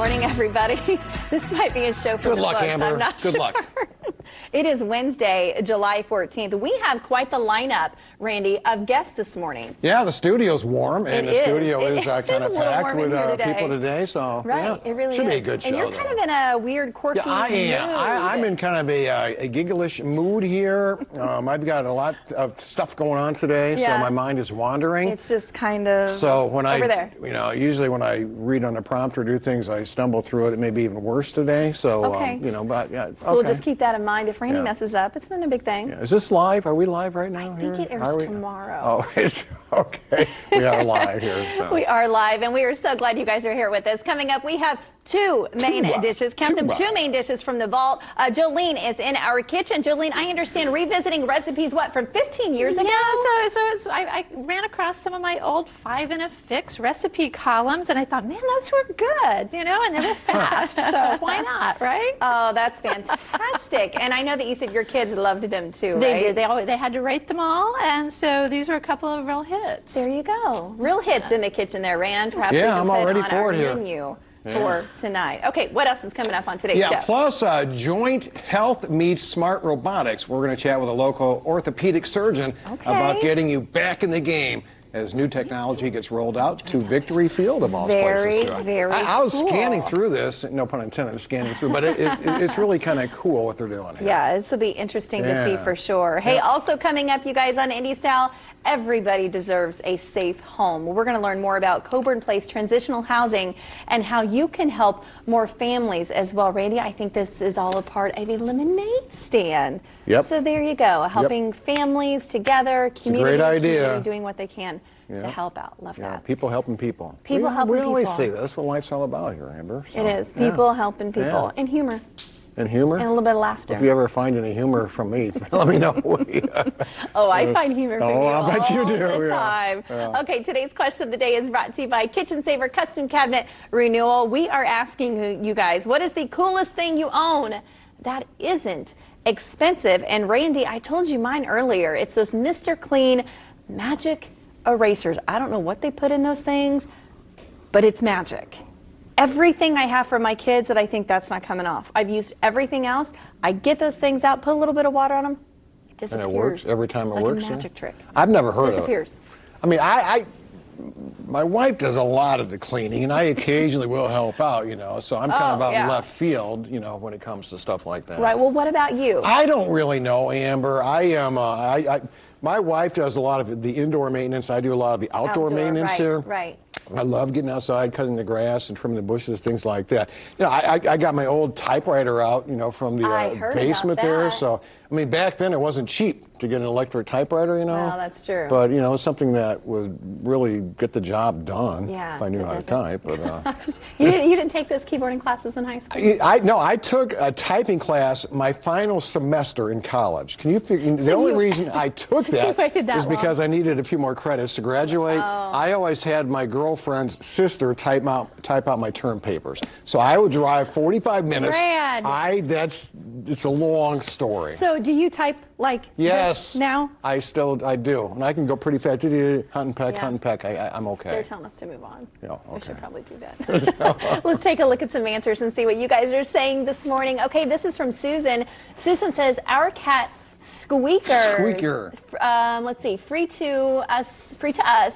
morning, everybody. This might be a show for Good the luck, books. Amber. I'm not Good sure. luck. It is Wednesday, July 14th. We have quite the lineup, Randy, of guests this morning. Yeah, the studio's warm, and It the is. studio It is is kind a of little packed warm in with here today. people today. So Right, yeah, it really should is. be a good show. And you're kind of in a weird, quirky Yeah, I am. mood. I'm in kind of a gigglish mood here. I've got a lot of stuff going on today, Yeah. so my mind is wandering. It's just kind of So when over there. usually when I read on the prompter, do things, I stumble through it. It may be even worse today. So Okay. but yeah. So we'll just keep that in mind. If Randy messes up, it's not a big thing. Yeah. Is this live? Are we live right now? I think it airs tomorrow. Oh, it's okay. We are live here. So. We are live, and we are so glad you guys are here with us. Coming up, we have two main dishes. Count them, two main dishes from the vault. Jolene is in our kitchen. Jolene, I understand revisiting recipes, what, from 15 years ago? Yeah, so I ran across some of my old 5 in a Fix recipe columns, and I thought, man, those were good, and they were fast, so why not, right? Oh, that's fantastic. And I know that you said your kids loved them too, They right? did. They had to rate them all, and so these were a couple of real hits. There you go. Real hits in the kitchen there, Rand. Perhaps we Yeah, can I'm put all ready on for our it here. menu for tonight. Okay, what else is coming up on today's show? Yeah, plus Joint Health meets Smart Robotics. We're going to chat with a local orthopedic surgeon about getting you back in the game as new technology gets rolled out to Victory Field of all places. Very I was cool. scanning through this, no pun intended, scanning through, but it's really kind of cool what they're doing here. Yeah, this will be interesting to see for sure. Hey, also coming up, you guys, on Indy Style, everybody deserves a safe home. We're going to learn more about Coburn Place transitional housing and how you can help more families as well. Randy, I think this is all a part of a lemonade stand. Yep. So there you go, helping families together, community, great idea. doing what they can to help out. Love that. People helping people. People helping We always people. say that. That's what life's all about here, Amber. So, It is. People helping people. And humor. And humor? And a little bit of laughter. If you ever find any humor from me, let me know. Oh, I find humor from you I bet you all do, the yeah. time. Yeah. Okay, today's question of the day is brought to you by Kitchen Saver Custom Cabinet Renewal. We are asking you guys, what is the coolest thing you own that isn't expensive? And Randy, I told you mine earlier. It's those Mr. Clean magic erasers. I don't know what they put in those things, but it's magic. Everything I have for my kids that I think that's not coming off. I've used everything else. I get those things out, put a little bit of water on them. It disappears. And it works every time it's it like works. a magic trick. I've never heard Disappears. of it. I mean, my wife does a lot of the cleaning, and I occasionally will help out, so I'm kind of out in left field, when it comes to stuff like that. Right, well, what about you? I don't really know, Amber. I am, my wife does a lot of the indoor maintenance. I do a lot of the outdoor maintenance here. Right. I love getting outside, cutting the grass and trimming the bushes, things like that. I got my old typewriter out, from the basement there. So, I mean, back then it wasn't cheap to get an electric typewriter, Well, that's true. But, it's something that would really get the job done if I knew how to type. But you didn't take those keyboarding classes in high school? No, I took a typing class my final semester in college. Can you figure? The only reason I took that is because I needed a few more credits to graduate. I always had my girlfriend's sister type out my term papers. So I would drive 45 minutes. It's a long story. So do you type like this now? I do. And I can go pretty fast. Hunt and peck. I'm okay. They're telling us to move on. Yeah, okay. We should probably do that. Let's take a look at some answers and see what you guys are saying this morning. Okay, this is from Susan. Susan says, our cat Squeaker. Let's see. Free to us.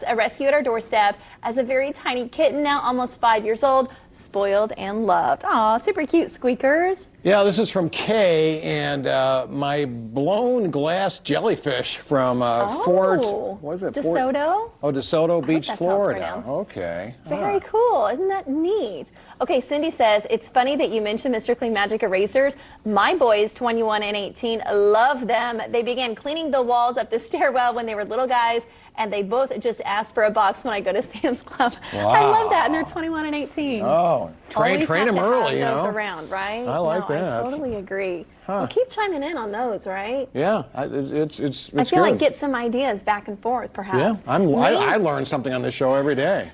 A rescue at our doorstep as a very tiny kitten, now almost 5 years old, spoiled and loved. Aw, super cute Squeakers. Yeah, this is from Kay, and my blown glass jellyfish from Fort. What is it? DeSoto. DeSoto Beach, that's how it's Florida. pronounced. Okay. Very cool. Isn't that neat? Okay, Cindy says, it's funny that you mentioned Mr. Clean Magic Erasers. My boys, 21 and 18, love them. They began cleaning the walls up the stairwell when they were little guys, and they both just ask for a box when I go to Sam's Club. Wow. I love that, and they're 21 and 18. Oh, train them early, those around, right? I like that. I totally agree. Well, keep chiming in on those, right? Yeah, it's I feel like get some ideas back and forth, perhaps. Yeah, I learn something on this show every day.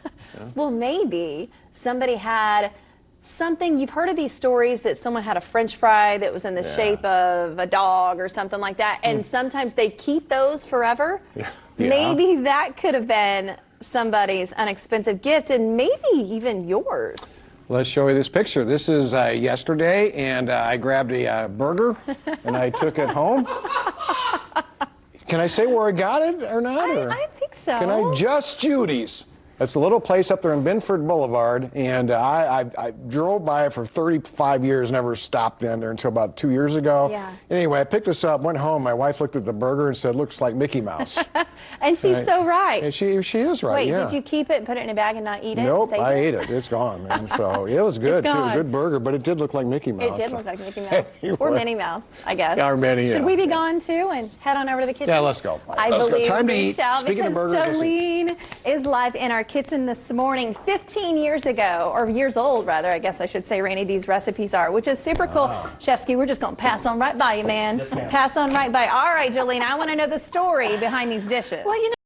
Well, maybe somebody had something. You've heard of these stories that someone had a French fry that was in the shape of a dog or something like that, and sometimes they keep those forever. Yeah. Maybe that could have been somebody's unexpensive gift, and maybe even yours. Let's show you this picture. This is yesterday, and I grabbed a burger, and I took it home. Can I say where I got it or not? I think so. Can I? Just Judy's. It's a little place up there in Binford Boulevard, and I drove by it for 35 years, never stopped in there until about 2 years ago. Yeah. Anyway, I picked this up, went home. My wife looked at the burger and said, "Looks like Mickey Mouse." And she's so right. And she is right. Wait, yeah. did you keep it, put it in a bag, and not eat it? Nope, Save I it? ate it. It's gone, man. So it was good too. gone. Good burger, but it did look like Mickey Mouse. It did look like Mickey Mouse. Anyway. Or Minnie Mouse, I guess. Yeah, or Minnie, Should yeah. we be gone too and head on over to the kitchen? Yeah, let's go. I Let's go. believe Time to we eat. shall, Speaking of because burgers, let's eat. Jolene is live in our kitchen this morning. 15 years ago, or years old rather, I guess I should say, Randy, these recipes are, which is super cool. Chefsky, we're just going to pass on right by you, man. Yes, ma'am. Pass on right by. All right, Jolene, I want to know the story behind these dishes. Well,